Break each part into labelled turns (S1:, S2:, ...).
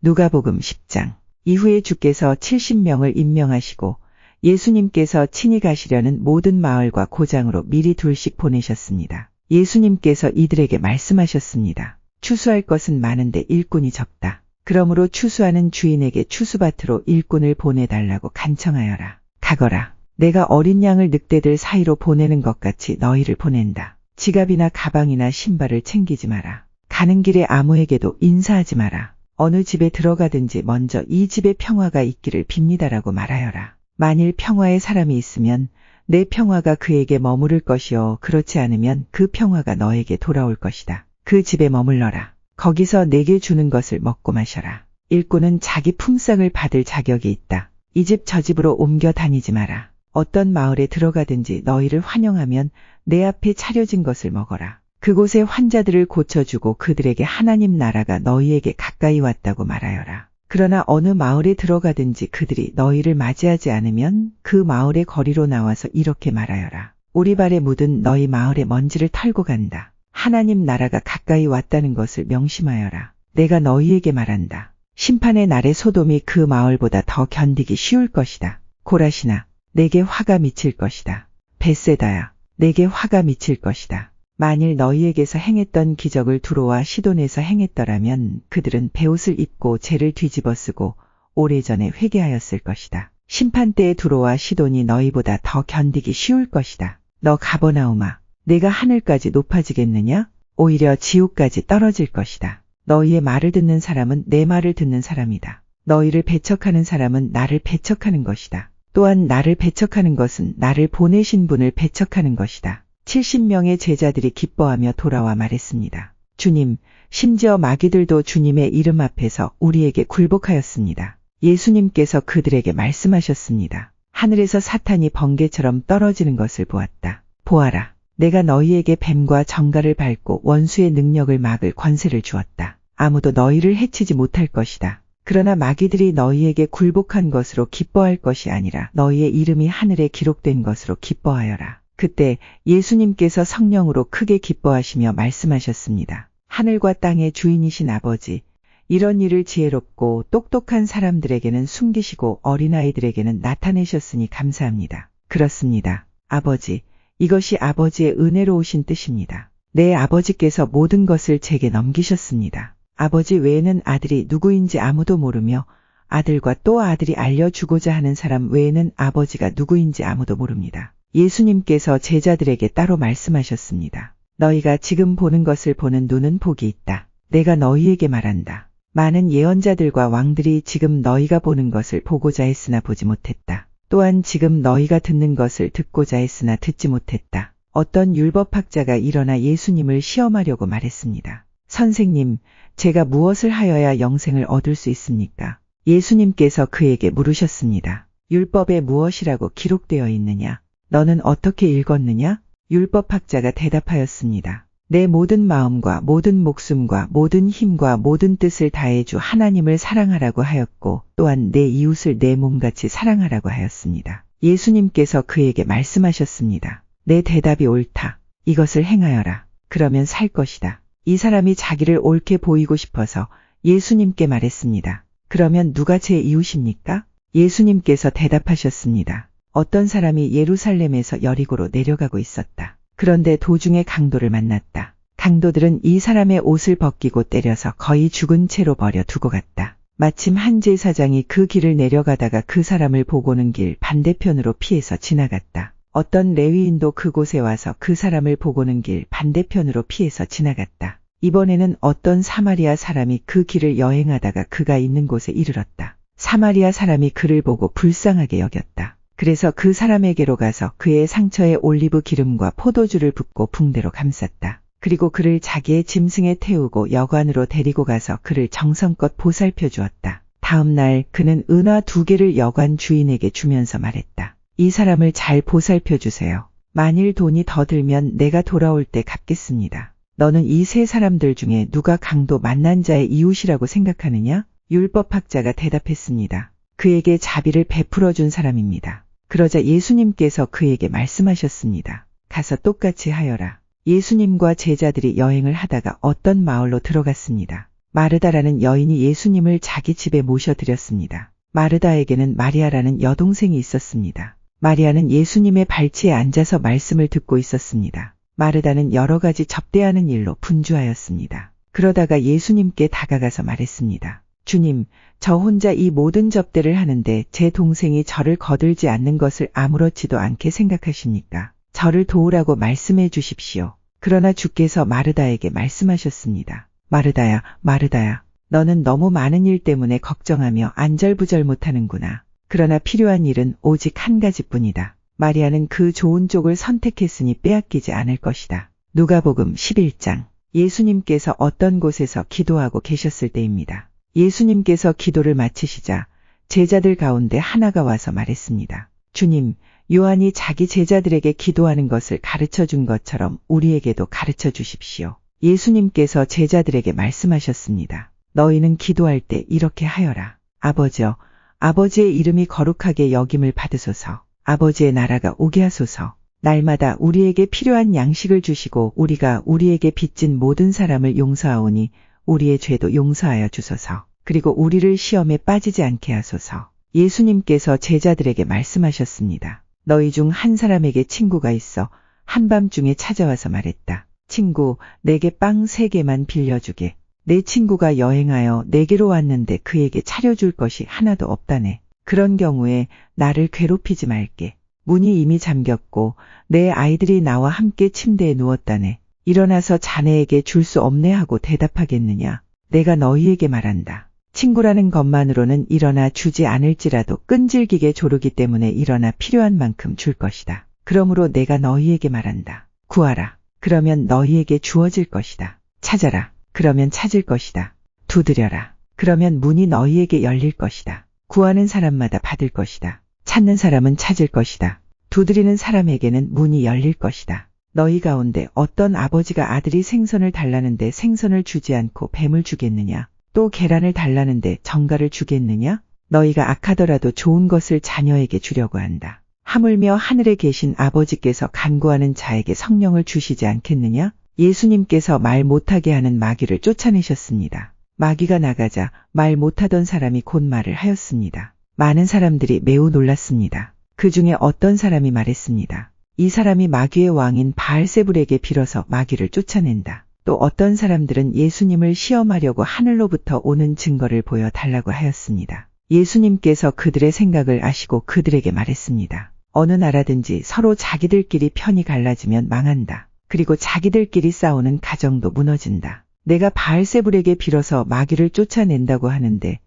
S1: 누가복음 10장. 이후에 주께서 70명을 임명하시고 예수님께서 친히 가시려는 모든 마을과 고장으로 미리 둘씩 보내셨습니다. 예수님께서 이들에게 말씀하셨습니다. 추수할 것은 많은데 일꾼이 적다. 그러므로 추수하는 주인에게 추수밭으로 일꾼을 보내달라고 간청하여라. 가거라. 내가 어린 양을 늑대들 사이로 보내는 것 같이 너희를 보낸다. 지갑이나 가방이나 신발을 챙기지 마라. 가는 길에 아무에게도 인사하지 마라. 어느 집에 들어가든지 먼저 이 집에 평화가 있기를 빕니다라고 말하여라. 만일 평화의 사람이 있으면 내 평화가 그에게 머무를 것이요 그렇지 않으면 그 평화가 너에게 돌아올 것이다. 그 집에 머물러라. 거기서 내게 주는 것을 먹고 마셔라. 일꾼은 자기 품삯을 받을 자격이 있다. 이 집 저 집으로 옮겨 다니지 마라. 어떤 마을에 들어가든지 너희를 환영하면 내 앞에 차려진 것을 먹어라. 그곳에 환자들을 고쳐주고 그들에게 하나님 나라가 너희에게 가까이 왔다고 말하여라. 그러나 어느 마을에 들어가든지 그들이 너희를 맞이하지 않으면 그 마을의 거리로 나와서 이렇게 말하여라. 우리 발에 묻은 너희 마을의 먼지를 털고 간다. 하나님 나라가 가까이 왔다는 것을 명심하여라. 내가 너희에게 말한다. 심판의 날에 소돔이 그 마을보다 더 견디기 쉬울 것이다. 고라시나, 내게 화가 미칠 것이다. 벳세다야, 내게 화가 미칠 것이다. 만일 너희에게서 행했던 기적을 두로와 시돈에서 행했더라면 그들은 베옷을 입고 죄를 뒤집어 쓰고 오래전에 회개하였을 것이다. 심판때에 두로와 시돈이 너희보다 더 견디기 쉬울 것이다. 너 가버나움아, 내가 하늘까지 높아지겠느냐? 오히려 지옥까지 떨어질 것이다. 너희의 말을 듣는 사람은 내 말을 듣는 사람이다. 너희를 배척하는 사람은 나를 배척하는 것이다. 또한 나를 배척하는 것은 나를 보내신 분을 배척하는 것이다. 70명의 제자들이 기뻐하며 돌아와 말했습니다. 주님, 심지어 마귀들도 주님의 이름 앞에서 우리에게 굴복하였습니다. 예수님께서 그들에게 말씀하셨습니다. 하늘에서 사탄이 번개처럼 떨어지는 것을 보았다. 보아라, 내가 너희에게 뱀과 정갈을 밟고 원수의 능력을 막을 권세를 주었다. 아무도 너희를 해치지 못할 것이다. 그러나 마귀들이 너희에게 굴복한 것으로 기뻐할 것이 아니라 너희의 이름이 하늘에 기록된 것으로 기뻐하여라. 그때 예수님께서 성령으로 크게 기뻐하시며 말씀하셨습니다. 하늘과 땅의 주인이신 아버지, 이런 일을 지혜롭고 똑똑한 사람들에게는 숨기시고 어린아이들에게는 나타내셨으니 감사합니다. 그렇습니다. 아버지, 이것이 아버지의 은혜로우신 뜻입니다. 내 아버지께서 모든 것을 제게 넘기셨습니다. 아버지 외에는 아들이 누구인지 아무도 모르며 아들과 또 아들이 알려주고자 하는 사람 외에는 아버지가 누구인지 아무도 모릅니다. 예수님께서 제자들에게 따로 말씀하셨습니다. 너희가 지금 보는 것을 보는 눈은 복이 있다. 내가 너희에게 말한다. 많은 예언자들과 왕들이 지금 너희가 보는 것을 보고자 했으나 보지 못했다. 또한 지금 너희가 듣는 것을 듣고자 했으나 듣지 못했다. 어떤 율법학자가 일어나 예수님을 시험하려고 말했습니다. 선생님, 제가 무엇을 하여야 영생을 얻을 수 있습니까? 예수님께서 그에게 물으셨습니다. 율법에 무엇이라고 기록되어 있느냐? 너는 어떻게 읽었느냐? 율법학자가 대답하였습니다. 내 모든 마음과 모든 목숨과 모든 힘과 모든 뜻을 다해 주 하나님을 사랑하라고 하였고 또한 내 이웃을 내 몸같이 사랑하라고 하였습니다. 예수님께서 그에게 말씀하셨습니다. 내 대답이 옳다. 이것을 행하여라. 그러면 살 것이다. 이 사람이 자기를 옳게 보이고 싶어서 예수님께 말했습니다. 그러면 누가 제 이웃입니까? 예수님께서 대답하셨습니다. 어떤 사람이 예루살렘에서 여리고로 내려가고 있었다. 그런데 도중에 강도를 만났다. 강도들은 이 사람의 옷을 벗기고 때려서 거의 죽은 채로 버려 두고 갔다. 마침 한 제사장이 그 길을 내려가다가 그 사람을 보고는 길 반대편으로 피해서 지나갔다. 어떤 레위인도 그곳에 와서 그 사람을 보고는 길 반대편으로 피해서 지나갔다. 이번에는 어떤 사마리아 사람이 그 길을 여행하다가 그가 있는 곳에 이르렀다. 사마리아 사람이 그를 보고 불쌍하게 여겼다. 그래서 그 사람에게로 가서 그의 상처에 올리브 기름과 포도주를 붓고 붕대로 감쌌다. 그리고 그를 자기의 짐승에 태우고 여관으로 데리고 가서 그를 정성껏 보살펴 주었다. 다음 날 그는 은화 2개를 여관 주인에게 주면서 말했다. 이 사람을 잘 보살펴 주세요. 만일 돈이 더 들면 내가 돌아올 때 갚겠습니다. 너는 이 세 사람들 중에 누가 강도 만난 자의 이웃이라고 생각하느냐? 율법학자가 대답했습니다. 그에게 자비를 베풀어 준 사람입니다. 그러자 예수님께서 그에게 말씀하셨습니다. 가서 똑같이 하여라. 예수님과 제자들이 여행을 하다가 어떤 마을로 들어갔습니다. 마르다라는 여인이 예수님을 자기 집에 모셔드렸습니다. 마르다에게는 마리아라는 여동생이 있었습니다. 마리아는 예수님의 발치에 앉아서 말씀을 듣고 있었습니다. 마르다는 여러 가지 접대하는 일로 분주하였습니다. 그러다가 예수님께 다가가서 말했습니다. 주님, 저 혼자 이 모든 접대를 하는데 제 동생이 저를 거들지 않는 것을 아무렇지도 않게 생각하십니까? 저를 도우라고 말씀해 주십시오. 그러나 주께서 마르다에게 말씀하셨습니다. 마르다야, 마르다야, 너는 너무 많은 일 때문에 걱정하며 안절부절 못하는구나. 그러나 필요한 일은 오직 한 가지뿐이다. 마리아는 그 좋은 쪽을 선택했으니 빼앗기지 않을 것이다. 누가복음 11장. 예수님께서 어떤 곳에서 기도하고 계셨을 때입니다. 예수님께서 기도를 마치시자 제자들 가운데 하나가 와서 말했습니다. 주님, 요한이 자기 제자들에게 기도하는 것을 가르쳐 준 것처럼 우리에게도 가르쳐 주십시오. 예수님께서 제자들에게 말씀하셨습니다. 너희는 기도할 때 이렇게 하여라. 아버지여, 아버지의 이름이 거룩하게 여김을 받으소서. 아버지의 나라가 오게 하소서. 날마다 우리에게 필요한 양식을 주시고 우리가 우리에게 빚진 모든 사람을 용서하오니 우리의 죄도 용서하여 주소서. 그리고 우리를 시험에 빠지지 않게 하소서. 예수님께서 제자들에게 말씀하셨습니다. 너희 중 한 사람에게 친구가 있어 한밤중에 찾아와서 말했다. 친구, 내게 빵 3개만 빌려주게. 내 친구가 여행하여 내게로 왔는데 그에게 차려줄 것이 하나도 없다네. 그런 경우에 나를 괴롭히지 말게. 문이 이미 잠겼고 내 아이들이 나와 함께 침대에 누웠다네. 일어나서 자네에게 줄 수 없네 하고 대답하겠느냐. 내가 너희에게 말한다. 친구라는 것만으로는 일어나 주지 않을지라도 끈질기게 조르기 때문에 일어나 필요한 만큼 줄 것이다. 그러므로 내가 너희에게 말한다. 구하라. 그러면 너희에게 주어질 것이다. 찾아라. 그러면 찾을 것이다. 두드려라. 그러면 문이 너희에게 열릴 것이다. 구하는 사람마다 받을 것이다. 찾는 사람은 찾을 것이다. 두드리는 사람에게는 문이 열릴 것이다. 너희 가운데 어떤 아버지가 아들이 생선을 달라는데 생선을 주지 않고 뱀을 주겠느냐? 또 계란을 달라는데 정갈을 주겠느냐? 너희가 악하더라도 좋은 것을 자녀에게 주려고 한다. 하물며 하늘에 계신 아버지께서 간구하는 자에게 성령을 주시지 않겠느냐? 예수님께서 말 못하게 하는 마귀를 쫓아내셨습니다. 마귀가 나가자 말 못하던 사람이 곧 말을 하였습니다. 많은 사람들이 매우 놀랐습니다. 그 중에 어떤 사람이 말했습니다. 이 사람이 마귀의 왕인 바알세불에게 빌어서 마귀를 쫓아낸다. 또 어떤 사람들은 예수님을 시험하려고 하늘로부터 오는 증거를 보여달라고 하였습니다. 예수님께서 그들의 생각을 아시고 그들에게 말했습니다. 어느 나라든지 서로 자기들끼리 편이 갈라지면 망한다. 그리고 자기들끼리 싸우는 가정도 무너진다. 내가 바알세불에게 빌어서 마귀를 쫓아낸다고 하는데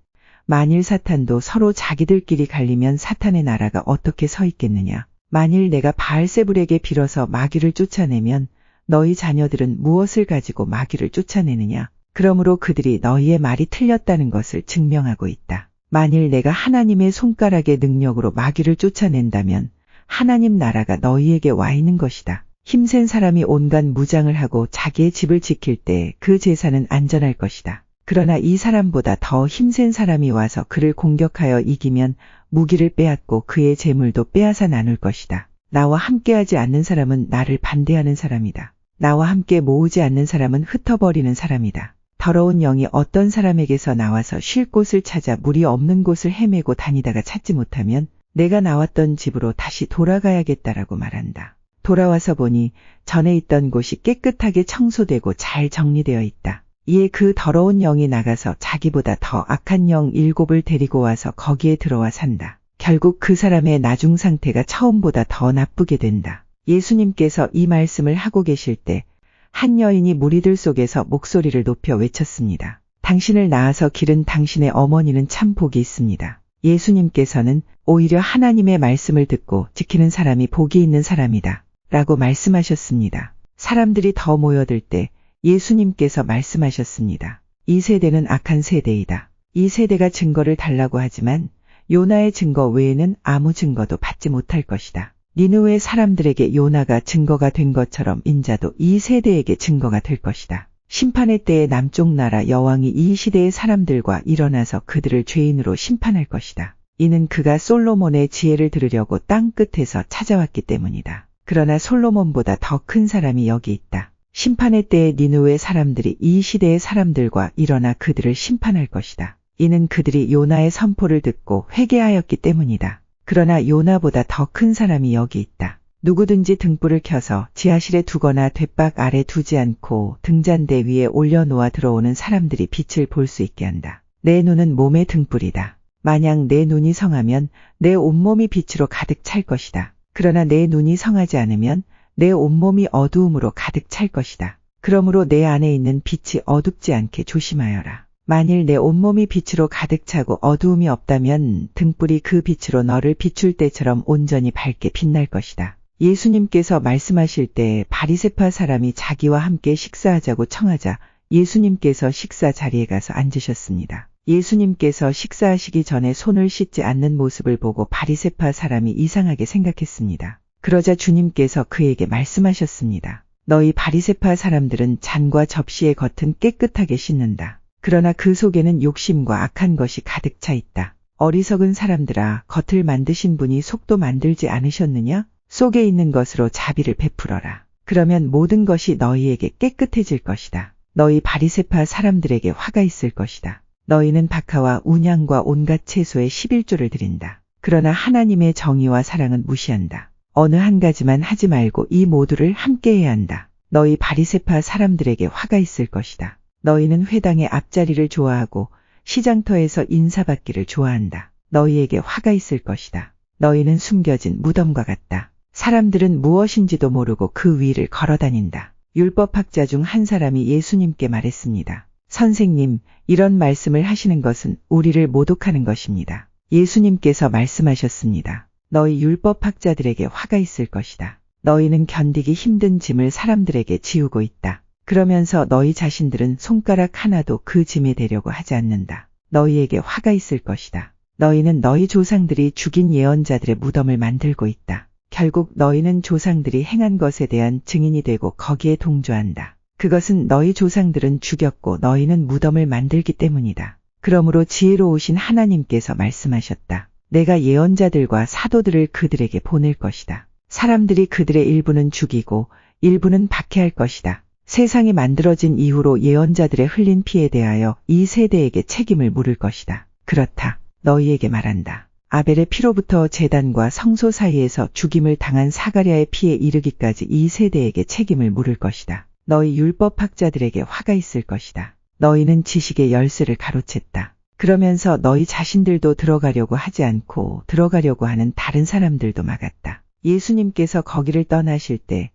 S1: 만일 사탄도 서로 자기들끼리 갈리면 사탄의 나라가 어떻게 서 있겠느냐. 만일 내가 바알세불에게 빌어서 마귀를 쫓아내면 너희 자녀들은 무엇을 가지고 마귀를 쫓아내느냐. 그러므로 그들이 너희의 말이 틀렸다는 것을 증명하고 있다. 만일 내가 하나님의 손가락의 능력으로 마귀를 쫓아낸다면 하나님 나라가 너희에게 와 있는 것이다. 힘센 사람이 온갖 무장을 하고 자기의 집을 지킬 때 그 재산은 안전할 것이다. 그러나 이 사람보다 더 힘센 사람이 와서 그를 공격하여 이기면 무기를 빼앗고 그의 재물도 빼앗아 나눌 것이다. 나와 함께하지 않는 사람은 나를 반대하는 사람이다. 나와 함께 모으지 않는 사람은 흩어버리는 사람이다. 더러운 영이 어떤 사람에게서 나와서 쉴 곳을 찾아 물이 없는 곳을 헤매고 다니다가 찾지 못하면 내가 나왔던 집으로 다시 돌아가야겠다라고 말한다. 돌아와서 보니 전에 있던 곳이 깨끗하게 청소되고 잘 정리되어 있다. 이에 그 더러운 영이 나가서 자기보다 더 악한 영 7을 데리고 와서 거기에 들어와 산다. 결국 그 사람의 나중 상태가 처음보다 더 나쁘게 된다. 예수님께서 이 말씀을 하고 계실 때 한 여인이 무리들 속에서 목소리를 높여 외쳤습니다. 당신을 낳아서 기른 당신의 어머니는 참 복이 있습니다. 예수님께서는 오히려 하나님의 말씀을 듣고 지키는 사람이 복이 있는 사람이다 라고 말씀하셨습니다. 사람들이 더 모여들 때 예수님께서 말씀하셨습니다. 이 세대는 악한 세대이다. 이 세대가 증거를 달라고 하지만 요나의 증거 외에는 아무 증거도 받지 못할 것이다. 니느웨 사람들에게 요나가 증거가 된 것처럼 인자도 이 세대에게 증거가 될 것이다. 심판의 때에 남쪽 나라 여왕이 이 시대의 사람들과 일어나서 그들을 죄인으로 심판할 것이다. 이는 그가 솔로몬의 지혜를 들으려고 땅 끝에서 찾아왔기 때문이다. 그러나 솔로몬보다 더 큰 사람이 여기 있다. 심판의 때에 니느웨 사람들이 이 시대의 사람들과 일어나 그들을 심판할 것이다. 이는 그들이 요나의 선포를 듣고 회개하였기 때문이다. 그러나 요나보다 더 큰 사람이 여기 있다. 누구든지 등불을 켜서 지하실에 두거나 돛박 아래 두지 않고 등잔대 위에 올려놓아 들어오는 사람들이 빛을 볼 수 있게 한다. 내 눈은 몸의 등불이다. 만약 내 눈이 성하면 내 온몸이 빛으로 가득 찰 것이다. 그러나 내 눈이 성하지 않으면 내 온몸이 어두움으로 가득 찰 것이다. 그러므로 내 안에 있는 빛이 어둡지 않게 조심하여라. 만일 내 온몸이 빛으로 가득 차고 어두움이 없다면 등불이 그 빛으로 너를 비출 때처럼 온전히 밝게 빛날 것이다. 예수님께서 말씀하실 때 바리새파 사람이 자기와 함께 식사하자고 청하자 예수님께서 식사 자리에 가서 앉으셨습니다. 예수님께서 식사하시기 전에 손을 씻지 않는 모습을 보고 바리새파 사람이 이상하게 생각했습니다. 그러자 주님께서 그에게 말씀하셨습니다. 너희 바리새파 사람들은 잔과 접시의 겉은 깨끗하게 씻는다. 그러나 그 속에는 욕심과 악한 것이 가득 차 있다. 어리석은 사람들아, 겉을 만드신 분이 속도 만들지 않으셨느냐? 속에 있는 것으로 자비를 베풀어라. 그러면 모든 것이 너희에게 깨끗해질 것이다. 너희 바리새파 사람들에게 화가 있을 것이다. 너희는 박하와 운양과 온갖 채소에 11조를 드린다. 그러나 하나님의 정의와 사랑은 무시한다. 어느 한 가지만 하지 말고 이 모두를 함께 해야 한다. 너희 바리새파 사람들에게 화가 있을 것이다. 너희는 회당의 앞자리를 좋아하고 시장터에서 인사받기를 좋아한다. 너희에게 화가 있을 것이다. 너희는 숨겨진 무덤과 같다. 사람들은 무엇인지도 모르고 그 위를 걸어다닌다. 율법학자 중 한 사람이 예수님께 말했습니다. 선생님, 이런 말씀을 하시는 것은 우리를 모독하는 것입니다. 예수님께서 말씀하셨습니다. 너희 율법학자들에게 화가 있을 것이다. 너희는 견디기 힘든 짐을 사람들에게 지우고 있다. 그러면서 너희 자신들은 손가락 하나도 그 짐에 대려고 하지 않는다. 너희에게 화가 있을 것이다. 너희는 너희 조상들이 죽인 예언자들의 무덤을 만들고 있다. 결국 너희는 조상들이 행한 것에 대한 증인이 되고 거기에 동조한다. 그것은 너희 조상들은 죽였고 너희는 무덤을 만들기 때문이다. 그러므로 지혜로우신 하나님께서 말씀하셨다. 내가 예언자들과 사도들을 그들에게 보낼 것이다. 사람들이 그들의 일부는 죽이고 일부는 박해할 것이다. 세상이 만들어진 이후로 예언자들의 흘린 피에 대하여 이 세대에게 책임을 물을 것이다. 그렇다. 너희에게 말한다. 아벨의 피로부터 제단과 성소 사이에서 죽임을 당한 사가랴의 피에 이르기까지 이 세대에게 책임을 물을 것이다. 너희 율법학자들에게 화가 있을 것이다. 너희는 지식의 열쇠를 가로챘다. 그러면서 너희 자신들도 들어가려고 하지 않고 들어가려고 하는 다른 사람들도 막았다. 예수님께서 거기를 떠나실 때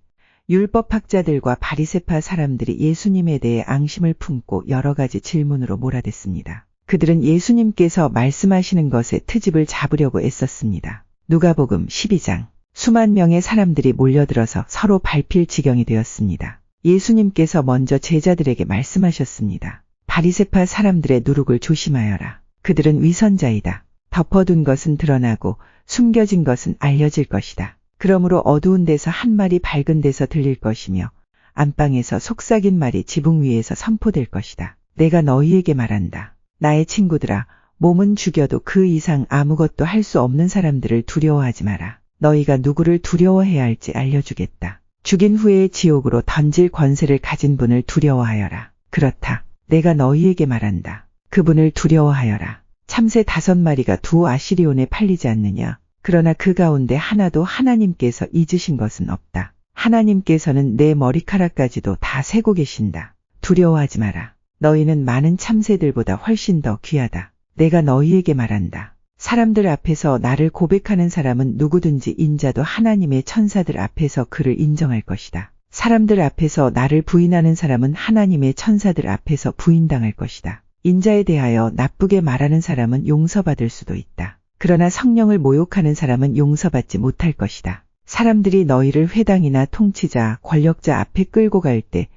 S1: 율법학자들과 바리새파 사람들이 예수님에 대해 앙심을 품고 여러 가지 질문으로 몰아댔습니다. 그들은 예수님께서 말씀하시는 것에 트집을 잡으려고 애썼습니다. 누가복음 12장. 수만 명의 사람들이 몰려들어서 서로 밟힐 지경이 되었습니다. 예수님께서 먼저 제자들에게 말씀하셨습니다. 바리새파 사람들의 누룩을 조심하여라. 그들은 위선자이다. 덮어둔 것은 드러나고 숨겨진 것은 알려질 것이다. 그러므로 어두운 데서 한 말이 밝은 데서 들릴 것이며 안방에서 속삭인 말이 지붕 위에서 선포될 것이다. 내가 너희에게 말한다. 나의 친구들아, 몸은 죽여도 그 이상 아무것도 할 수 없는 사람들을 두려워하지 마라. 너희가 누구를 두려워해야 할지 알려주겠다. 죽인 후에 지옥으로 던질 권세를 가진 분을 두려워하여라. 그렇다. 내가 너희에게 말한다. 그분을 두려워하여라. 참새 5마리가 2 아시리온에 팔리지 않느냐. 그러나 그 가운데 하나도 하나님께서 잊으신 것은 없다. 하나님께서는 내 머리카락까지도 다 세고 계신다. 두려워하지 마라. 너희는 많은 참새들보다 훨씬 더 귀하다. 내가 너희에게 말한다. 사람들 앞에서 나를 고백하는 사람은 누구든지 인자도 하나님의 천사들 앞에서 그를 인정할 것이다. 사람들 앞에서 나를 부인하는 사람은 하나님의 천사들 앞에서 부인당할 것이다. 인자에 대하여 나쁘게 말하는 사람은 용서받을 수도 있다. 그러나 성령을 모욕하는 사람은 용서받지 못할 것이다. 사람들이 너희를 회당이나 통치자, 권력자 앞에 끌고 갈 때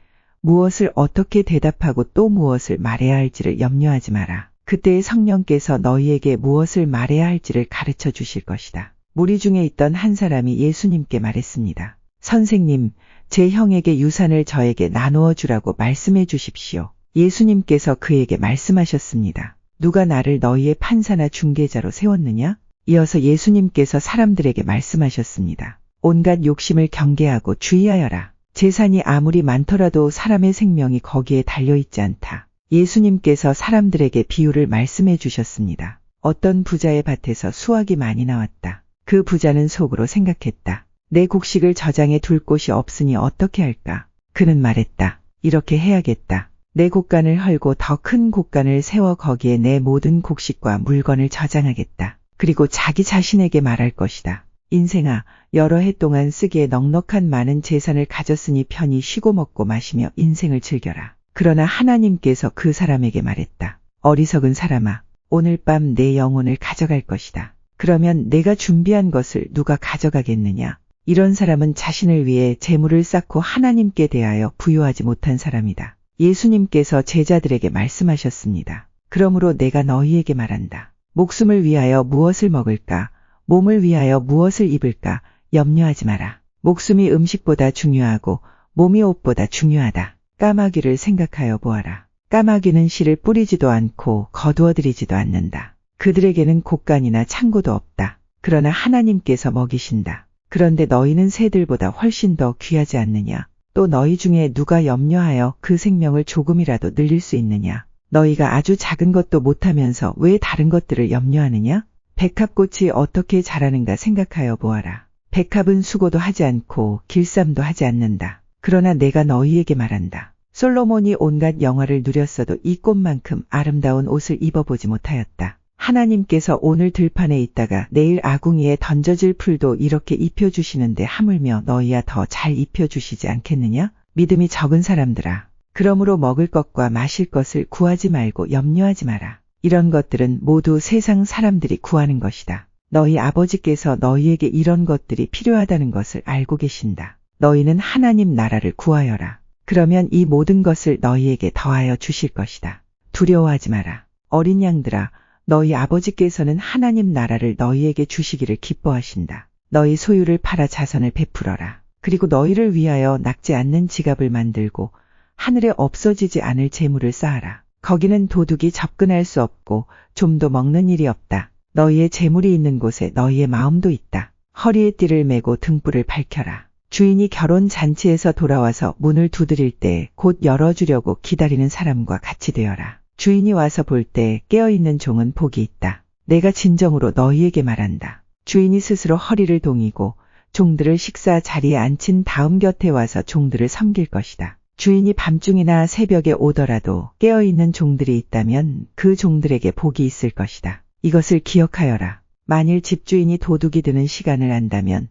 S1: 무엇을 어떻게 대답하고 또 무엇을 말해야 할지를 염려하지 마라. 그때의 성령께서 너희에게 무엇을 말해야 할지를 가르쳐 주실 것이다. 무리 중에 있던 한 사람이 예수님께 말했습니다. 선생님, 제 형에게 유산을 저에게 나누어 주라고 말씀해 주십시오. 예수님께서 그에게 말씀하셨습니다. 누가 나를 너희의 판사나 중개자로 세웠느냐? 이어서 예수님께서 사람들에게 말씀하셨습니다. 온갖 욕심을 경계하고 주의하여라. 재산이 아무리 많더라도 사람의 생명이 거기에 달려있지 않다. 예수님께서 사람들에게 비유를 말씀해 주셨습니다. 어떤 부자의 밭에서 수확이 많이 나왔다. 그 부자는 속으로 생각했다. 내 곡식을 저장해 둘 곳이 없으니 어떻게 할까? 그는 말했다. 이렇게 해야겠다. 내 곡간을 헐고 더 큰 곡간을 세워 거기에 내 모든 곡식과 물건을 저장하겠다. 그리고 자기 자신에게 말할 것이다. 인생아, 여러 해 동안 쓰기에 넉넉한 많은 재산을 가졌으니 편히 쉬고 먹고 마시며 인생을 즐겨라. 그러나 하나님께서 그 사람에게 말했다. 어리석은 사람아, 오늘 밤 내 영혼을 가져갈 것이다. 그러면 내가 준비한 것을 누가 가져가겠느냐? 이런 사람은 자신을 위해 재물을 쌓고 하나님께 대하여 부요하지 못한 사람이다. 예수님께서 제자들에게 말씀하셨습니다. 그러므로 내가 너희에게 말한다. 목숨을 위하여 무엇을 먹을까? 몸을 위하여 무엇을 입을까? 염려하지 마라. 목숨이 음식보다 중요하고 몸이 옷보다 중요하다. 까마귀를 생각하여 보아라. 까마귀는 씨를 뿌리지도 않고 거두어들이지도 않는다. 그들에게는 곡간이나 창고도 없다. 그러나 하나님께서 먹이신다. 그런데 너희는 새들보다 훨씬 더 귀하지 않느냐? 또 너희 중에 누가 염려하여 그 생명을 조금이라도 늘릴 수 있느냐? 너희가 아주 작은 것도 못하면서 왜 다른 것들을 염려하느냐? 백합꽃이 어떻게 자라는가 생각하여 보아라. 백합은 수고도 하지 않고 길쌈도 하지 않는다. 그러나 내가 너희에게 말한다. 솔로몬이 온갖 영화를 누렸어도 이 꽃만큼 아름다운 옷을 입어보지 못하였다. 하나님께서 오늘 들판에 있다가 내일 아궁이에 던져질 풀도 이렇게 입혀주시는데 하물며 너희야 더 잘 입혀주시지 않겠느냐? 믿음이 적은 사람들아. 그러므로 먹을 것과 마실 것을 구하지 말고 염려하지 마라. 이런 것들은 모두 세상 사람들이 구하는 것이다. 너희 아버지께서 너희에게 이런 것들이 필요하다는 것을 알고 계신다. 너희는 하나님 나라를 구하여라. 그러면 이 모든 것을 너희에게 더하여 주실 것이다. 두려워하지 마라. 어린 양들아, 너희 아버지께서는 하나님 나라를 너희에게 주시기를 기뻐하신다. 너희 소유를 팔아 자선을 베풀어라. 그리고 너희를 위하여 낡지 않는 지갑을 만들고 하늘에 없어지지 않을 재물을 쌓아라. 거기는 도둑이 접근할 수 없고 좀도 먹는 일이 없다. 너희의 재물이 있는 곳에 너희의 마음도 있다. 허리에 띠를 메고 등불을 밝혀라. 주인이 결혼 잔치에서 돌아와서 문을 두드릴 때 곧 열어주려고 기다리는 사람과 같이 되어라. 주인이 와서 볼 때 깨어있는 종은 복이 있다. 내가 진정으로 너희에게 말한다. 주인이 스스로 허리를 동이고 종들을 식사 자리에 앉힌 다음 곁에 와서 종들을 섬길 것이다. 주인이 밤중이나 새벽에 오더라도 깨어있는 종들이 있다면 그 종들에게 복이 있을 것이다. 이것을 기억하여라. 만일 집주인이 도둑이 드는 시간을 안다면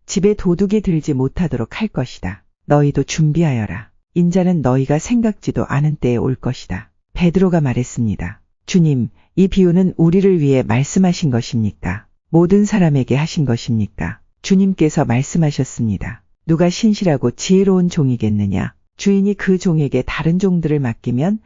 S1: 집에 도둑이 들지 못하도록 할 것이다. 너희도 준비하여라. 인자는 너희가 생각지도 않은 때에 올 것이다. 베드로가 말했습니다. 주님, 이 비유는 우리를 위해 말씀하신 것입니까? 모든 사람에게 하신 것입니까? 주님께서 말씀하셨습니다. 누가 신실하고 지혜로운 종이겠느냐? 주인이 그 종에게 다른 종들을 맡기면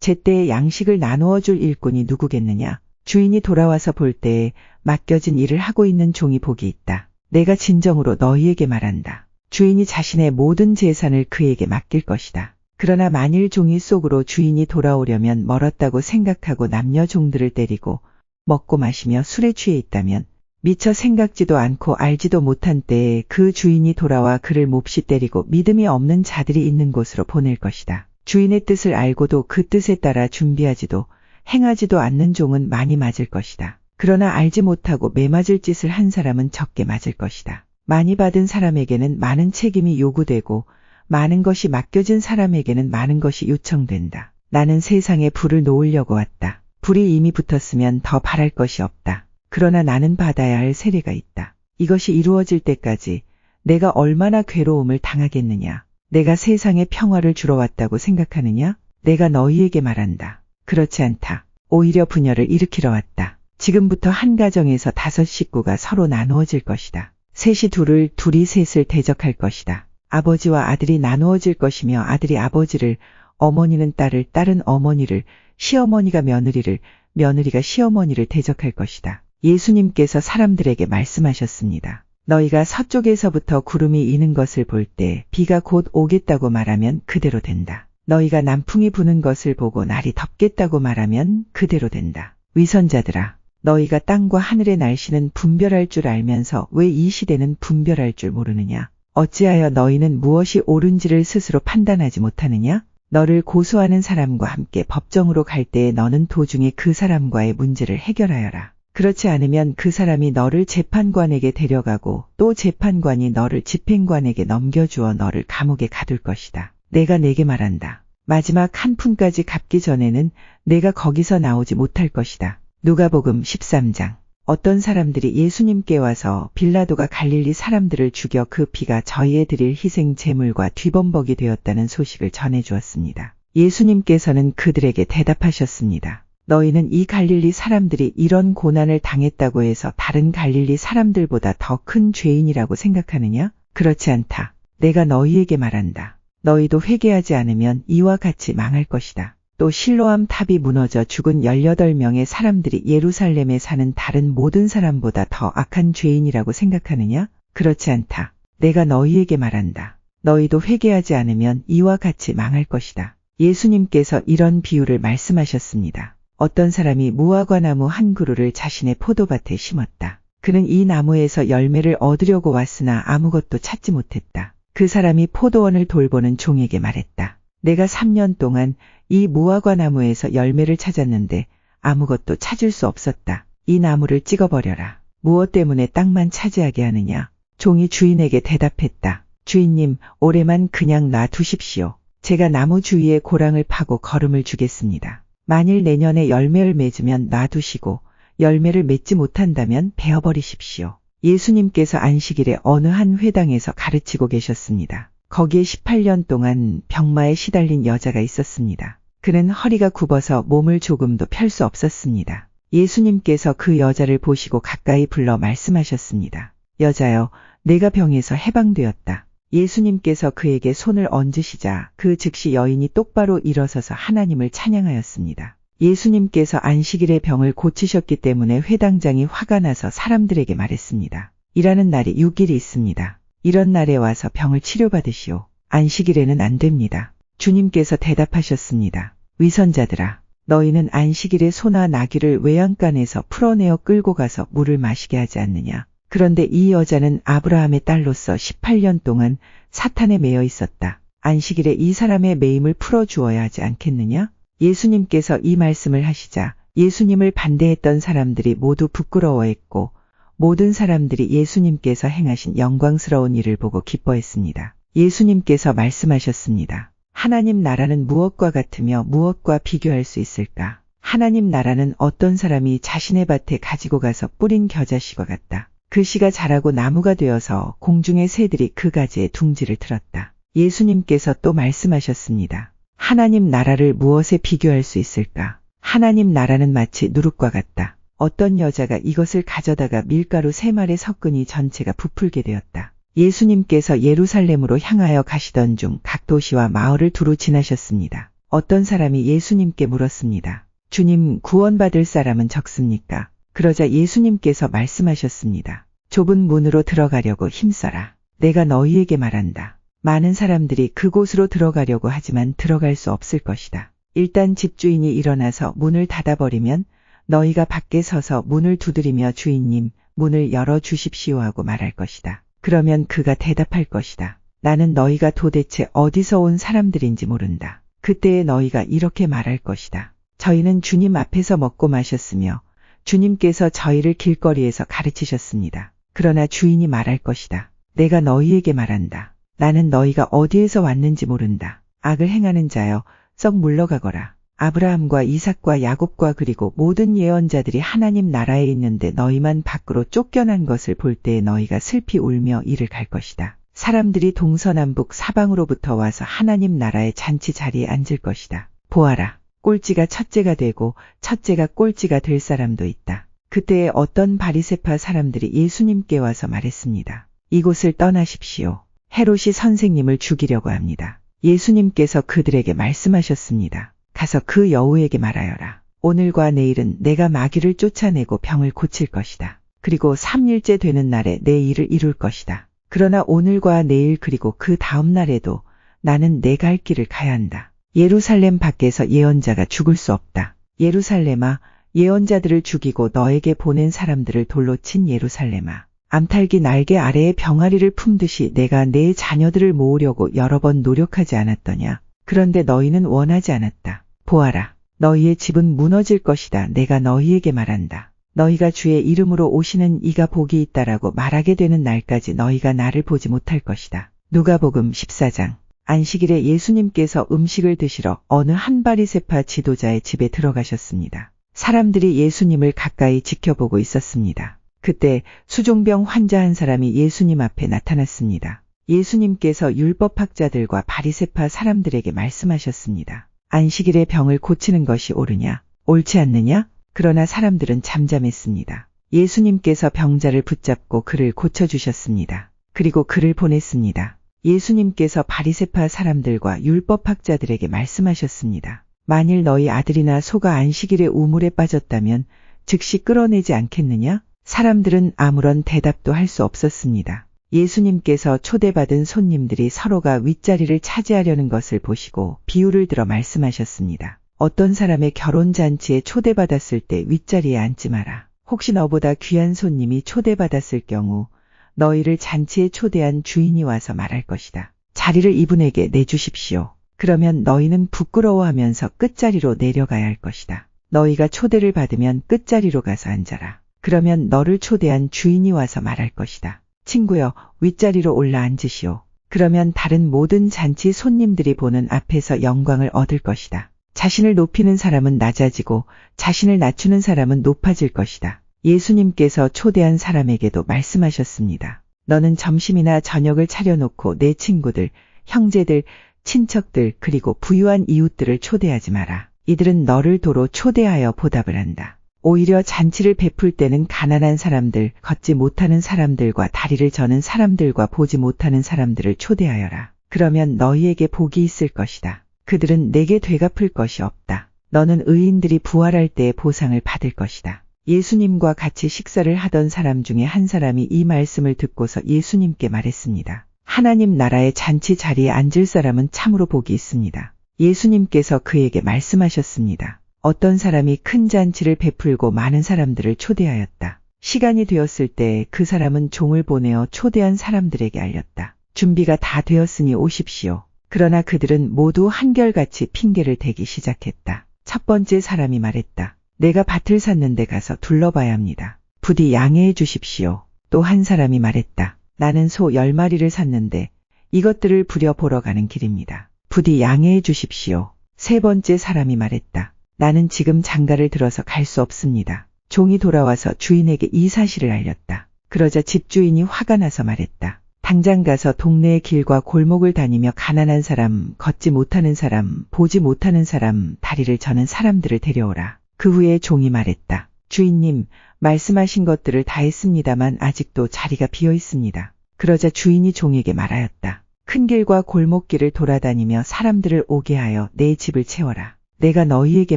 S1: 제때에 양식을 나누어 줄 일꾼이 누구겠느냐? 주인이 돌아와서 볼 때에 맡겨진 일을 하고 있는 종이 복이 있다. 내가 진정으로 너희에게 말한다. 주인이 자신의 모든 재산을 그에게 맡길 것이다. 그러나 만일 종이 속으로 주인이 돌아오려면 멀었다고 생각하고 남녀 종들을 때리고 먹고 마시며 술에 취해 있다면 미처 생각지도 않고 알지도 못한 때에 그 주인이 돌아와 그를 몹시 때리고 믿음이 없는 자들이 있는 곳으로 보낼 것이다. 주인의 뜻을 알고도 그 뜻에 따라 준비하지도 행하지도 않는 종은 많이 맞을 것이다. 그러나 알지 못하고 매맞을 짓을 한 사람은 적게 맞을 것이다. 많이 받은 사람에게는 많은 책임이 요구되고 많은 것이 맡겨진 사람에게는 많은 것이 요청된다. 나는 세상에 불을 놓으려고 왔다. 불이 이미 붙었으면 더 바랄 것이 없다. 그러나 나는 받아야 할 세례가 있다. 이것이 이루어질 때까지 내가 얼마나 괴로움을 당하겠느냐. 내가 세상에 평화를 주러 왔다고 생각하느냐? 내가 너희에게 말한다. 그렇지 않다. 오히려 분열을 일으키러 왔다. 지금부터 한 가정에서 5 식구가 서로 나누어질 것이다. 셋이 둘을, 둘이 셋을 대적할 것이다. 아버지와 아들이 나누어질 것이며 아들이 아버지를, 어머니는 딸을, 딸은 어머니를, 시어머니가 며느리를, 며느리가 시어머니를 대적할 것이다. 예수님께서 사람들에게 말씀하셨습니다. 너희가 서쪽에서부터 구름이 이는 것을 볼 때 비가 곧 오겠다고 말하면 그대로 된다. 너희가 남풍이 부는 것을 보고 날이 덥겠다고 말하면 그대로 된다. 위선자들아, 너희가 땅과 하늘의 날씨는 분별할 줄 알면서 왜 이 시대는 분별할 줄 모르느냐? 어찌하여 너희는 무엇이 옳은지를 스스로 판단하지 못하느냐? 너를 고소하는 사람과 함께 법정으로 갈 때에 너는 도중에 그 사람과의 문제를 해결하여라. 그렇지 않으면 그 사람이 너를 재판관에게 데려가고 또 재판관이 너를 집행관에게 넘겨주어 너를 감옥에 가둘 것이다. 내가 네게 말한다. 마지막 한 푼까지 갚기 전에는 내가 거기서 나오지 못할 것이다. 누가복음 13장. 어떤 사람들이 예수님께 와서 빌라도가 갈릴리 사람들을 죽여 그 피가 저희에 드릴 희생 제물과 뒤범벅이 되었다는 소식을 전해주었습니다. 예수님께서는 그들에게 대답하셨습니다. 너희는 이 갈릴리 사람들이 이런 고난을 당했다고 해서 다른 갈릴리 사람들보다 더 큰 죄인이라고 생각하느냐? 그렇지 않다. 내가 너희에게 말한다. 너희도 회개하지 않으면 이와 같이 망할 것이다. 또 실로암 탑이 무너져 죽은 18명의 사람들이 예루살렘에 사는 다른 모든 사람보다 더 악한 죄인이라고 생각하느냐? 그렇지 않다. 내가 너희에게 말한다. 너희도 회개하지 않으면 이와 같이 망할 것이다. 예수님께서 이런 비유를 말씀하셨습니다. 어떤 사람이 무화과 나무 한 그루를 자신의 포도밭에 심었다. 그는 이 나무에서 열매를 얻으려고 왔으나 아무것도 찾지 못했다. 그 사람이 포도원을 돌보는 종에게 말했다. 내가 3년 동안 이 무화과 나무에서 열매를 찾았는데 아무것도 찾을 수 없었다. 이 나무를 찍어버려라. 무엇 때문에 땅만 차지하게 하느냐? 종이 주인에게 대답했다. 주인님, 올해만 그냥 놔두십시오. 제가 나무 주위에 고랑을 파고 거름을 주겠습니다. 만일 내년에 열매를 맺으면 놔두시고 열매를 맺지 못한다면 베어버리십시오. 예수님께서 안식일에 어느 한 회당에서 가르치고 계셨습니다. 거기에 18년 동안 병마에 시달린 여자가 있었습니다. 그는 허리가 굽어서 몸을 조금도 펼 수 없었습니다. 예수님께서 그 여자를 보시고 가까이 불러 말씀하셨습니다. 여자여, 내가 병에서 해방되었다. 예수님께서 그에게 손을 얹으시자 그 즉시 여인이 똑바로 일어서서 하나님을 찬양하였습니다. 예수님께서 안식일에 병을 고치셨기 때문에 회당장이 화가 나서 사람들에게 말했습니다. 일하는 날이 6일이 있습니다. 이런 날에 와서 병을 치료받으시오. 안식일에는 안 됩니다. 주님께서 대답하셨습니다. 위선자들아, 너희는 안식일에 소나 나귀를 외양간에서 풀어내어 끌고 가서 물을 마시게 하지 않느냐. 그런데 이 여자는 아브라함의 딸로서 18년 동안 사탄에 매여 있었다. 안식일에 이 사람의 매임을 풀어주어야 하지 않겠느냐? 예수님께서 이 말씀을 하시자 예수님을 반대했던 사람들이 모두 부끄러워했고 모든 사람들이 예수님께서 행하신 영광스러운 일을 보고 기뻐했습니다. 예수님께서 말씀하셨습니다. 하나님 나라는 무엇과 같으며 무엇과 비교할 수 있을까? 하나님 나라는 어떤 사람이 자신의 밭에 가지고 가서 뿌린 겨자씨와 같다. 그 씨가 자라고 나무가 되어서 공중의 새들이 그 가지에 둥지를 틀었다. 예수님께서 또 말씀하셨습니다. 하나님 나라를 무엇에 비교할 수 있을까? 하나님 나라는 마치 누룩과 같다. 어떤 여자가 이것을 가져다가 밀가루 3말에 섞으니 전체가 부풀게 되었다. 예수님께서 예루살렘으로 향하여 가시던 중 각 도시와 마을을 두루 지나셨습니다. 어떤 사람이 예수님께 물었습니다. 주님, 구원받을 사람은 적습니까? 그러자 예수님께서 말씀하셨습니다. 좁은 문으로 들어가려고 힘써라. 내가 너희에게 말한다. 많은 사람들이 그곳으로 들어가려고 하지만 들어갈 수 없을 것이다. 일단 집주인이 일어나서 문을 닫아버리면 너희가 밖에 서서 문을 두드리며 주인님, 문을 열어주십시오 하고 말할 것이다. 그러면 그가 대답할 것이다. 나는 너희가 도대체 어디서 온 사람들인지 모른다. 그때에 너희가 이렇게 말할 것이다. 저희는 주님 앞에서 먹고 마셨으며 주님께서 저희를 길거리에서 가르치셨습니다. 그러나 주인이 말할 것이다. 내가 너희에게 말한다. 나는 너희가 어디에서 왔는지 모른다. 악을 행하는 자여, 썩 물러가거라. 아브라함과 이삭과 야곱과 그리고 모든 예언자들이 하나님 나라에 있는데 너희만 밖으로 쫓겨난 것을 볼 때에 너희가 슬피 울며 이를 갈 것이다. 사람들이 동서남북 사방으로부터 와서 하나님 나라의 잔치 자리에 앉을 것이다. 보아라. 꼴찌가 첫째가 되고 첫째가 꼴찌가 될 사람도 있다. 그때에 어떤 바리새파 사람들이 예수님께 와서 말했습니다. 이곳을 떠나십시오. 헤롯이 선생님을 죽이려고 합니다. 예수님께서 그들에게 말씀하셨습니다. 가서 그 여우에게 말하여라. 오늘과 내일은 내가 마귀를 쫓아내고 병을 고칠 것이다. 그리고 3일째 되는 날에 내 일을 이룰 것이다. 그러나 오늘과 내일 그리고 그 다음 날에도 나는 내가 할 길을 가야 한다. 예루살렘 밖에서 예언자가 죽을 수 없다. 예루살렘아, 예언자들을 죽이고 너에게 보낸 사람들을 돌로 친 예루살렘아. 암탉이 날개 아래에 병아리를 품듯이 내가 내 자녀들을 모으려고 여러 번 노력하지 않았더냐. 그런데 너희는 원하지 않았다. 보아라. 너희의 집은 무너질 것이다. 내가 너희에게 말한다. 너희가 주의 이름으로 오시는 이가 복이 있다라고 말하게 되는 날까지 너희가 나를 보지 못할 것이다. 누가복음 14장. 안식일에 예수님께서 음식을 드시러 어느 한 바리새파 지도자의 집에 들어가셨습니다. 사람들이 예수님을 가까이 지켜보고 있었습니다. 그때 수종병 환자 한 사람이 예수님 앞에 나타났습니다. 예수님께서 율법학자들과 바리새파 사람들에게 말씀하셨습니다. 안식일에 병을 고치는 것이 옳으냐, 옳지 않느냐? 그러나 사람들은 잠잠했습니다. 예수님께서 병자를 붙잡고 그를 고쳐주셨습니다. 그리고 그를 보냈습니다. 예수님께서 바리새파 사람들과 율법학자들에게 말씀하셨습니다. 만일 너희 아들이나 소가 안식일에 우물에 빠졌다면 즉시 끌어내지 않겠느냐? 사람들은 아무런 대답도 할 수 없었습니다. 예수님께서 초대받은 손님들이 서로가 윗자리를 차지하려는 것을 보시고 비유를 들어 말씀하셨습니다. 어떤 사람의 결혼잔치에 초대받았을 때 윗자리에 앉지 마라. 혹시 너보다 귀한 손님이 초대받았을 경우 너희를 잔치에 초대한 주인이 와서 말할 것이다. 자리를 이분에게 내주십시오. 그러면 너희는 부끄러워하면서 끝자리로 내려가야 할 것이다. 너희가 초대를 받으면 끝자리로 가서 앉아라. 그러면 너를 초대한 주인이 와서 말할 것이다. 친구여, 윗자리로 올라 앉으시오. 그러면 다른 모든 잔치 손님들이 보는 앞에서 영광을 얻을 것이다. 자신을 높이는 사람은 낮아지고 자신을 낮추는 사람은 높아질 것이다. 예수님께서 초대한 사람에게도 말씀하셨습니다. 너는 점심이나 저녁을 차려놓고 내 친구들, 형제들, 친척들 그리고 부유한 이웃들을 초대하지 마라. 이들은 너를 도로 초대하여 보답을 한다. 오히려 잔치를 베풀 때는 가난한 사람들, 걷지 못하는 사람들과 다리를 저는 사람들과 보지 못하는 사람들을 초대하여라. 그러면 너희에게 복이 있을 것이다. 그들은 내게 되갚을 것이 없다. 너는 의인들이 부활할 때의 보상을 받을 것이다. 예수님과 같이 식사를 하던 사람 중에 한 사람이 이 말씀을 듣고서 예수님께 말했습니다. 하나님 나라의 잔치 자리에 앉을 사람은 참으로 복이 있습니다. 예수님께서 그에게 말씀하셨습니다. 어떤 사람이 큰 잔치를 베풀고 많은 사람들을 초대하였다. 시간이 되었을 때 그 사람은 종을 보내어 초대한 사람들에게 알렸다. 준비가 다 되었으니 오십시오. 그러나 그들은 모두 한결같이 핑계를 대기 시작했다. 첫 번째 사람이 말했다. 내가 밭을 샀는데 가서 둘러봐야 합니다. 부디 양해해 주십시오. 또 한 사람이 말했다. 나는 소 10마리를 샀는데 이것들을 부려보러 가는 길입니다. 부디 양해해 주십시오. 세 번째 사람이 말했다. 나는 지금 장가를 들어서 갈 수 없습니다. 종이 돌아와서 주인에게 이 사실을 알렸다. 그러자 집주인이 화가 나서 말했다. 당장 가서 동네의 길과 골목을 다니며 가난한 사람, 걷지 못하는 사람, 보지 못하는 사람, 다리를 저는 사람들을 데려오라. 그 후에 종이 말했다. 주인님, 말씀하신 것들을 다 했습니다만 아직도 자리가 비어 있습니다. 그러자 주인이 종에게 말하였다. 큰 길과 골목길을 돌아다니며 사람들을 오게 하여 내 집을 채워라. 내가 너희에게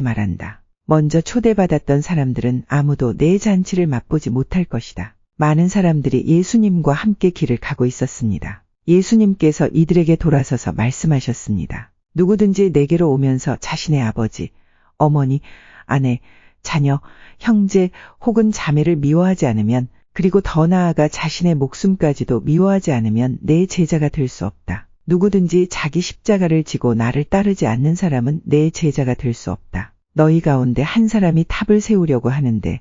S1: 말한다. 먼저 초대받았던 사람들은 아무도 내 잔치를 맛보지 못할 것이다. 많은 사람들이 예수님과 함께 길을 가고 있었습니다. 예수님께서 이들에게 돌아서서 말씀하셨습니다. 누구든지 내게로 오면서 자신의 아버지, 어머니, 아내, 자녀, 형제 혹은 자매를 미워하지 않으면 그리고 더 나아가 자신의 목숨까지도 미워하지 않으면 내 제자가 될 수 없다. 누구든지 자기 십자가를 지고 나를 따르지 않는 사람은 내 제자가 될 수 없다. 너희 가운데 한 사람이 탑을 세우려고 하는데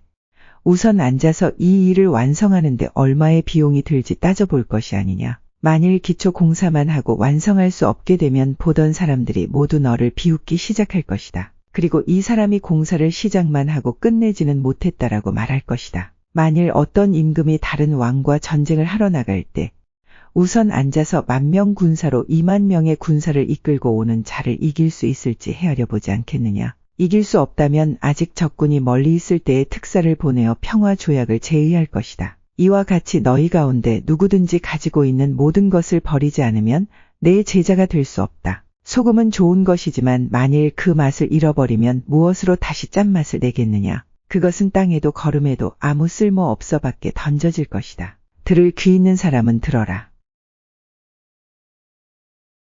S1: 우선 앉아서 이 일을 완성하는데 얼마의 비용이 들지 따져볼 것이 아니냐. 만일 기초 공사만 하고 완성할 수 없게 되면 보던 사람들이 모두 너를 비웃기 시작할 것이다. 그리고 이 사람이 공사를 시작만 하고 끝내지는 못했다라고 말할 것이다. 만일 어떤 임금이 다른 왕과 전쟁을 하러 나갈 때 우선 앉아서 10,000명 군사로 20,000명의 군사를 이끌고 오는 자를 이길 수 있을지 헤아려 보지 않겠느냐. 이길 수 없다면 아직 적군이 멀리 있을 때에 특사를 보내어 평화 조약을 제의할 것이다. 이와 같이 너희 가운데 누구든지 가지고 있는 모든 것을 버리지 않으면 내 제자가 될 수 없다. 소금은 좋은 것이지만 만일 그 맛을 잃어버리면 무엇으로 다시 짠맛을 내겠느냐. 그것은 땅에도 거름에도 아무 쓸모 없어 밖에 던져질 것이다. 들을 귀 있는 사람은 들어라.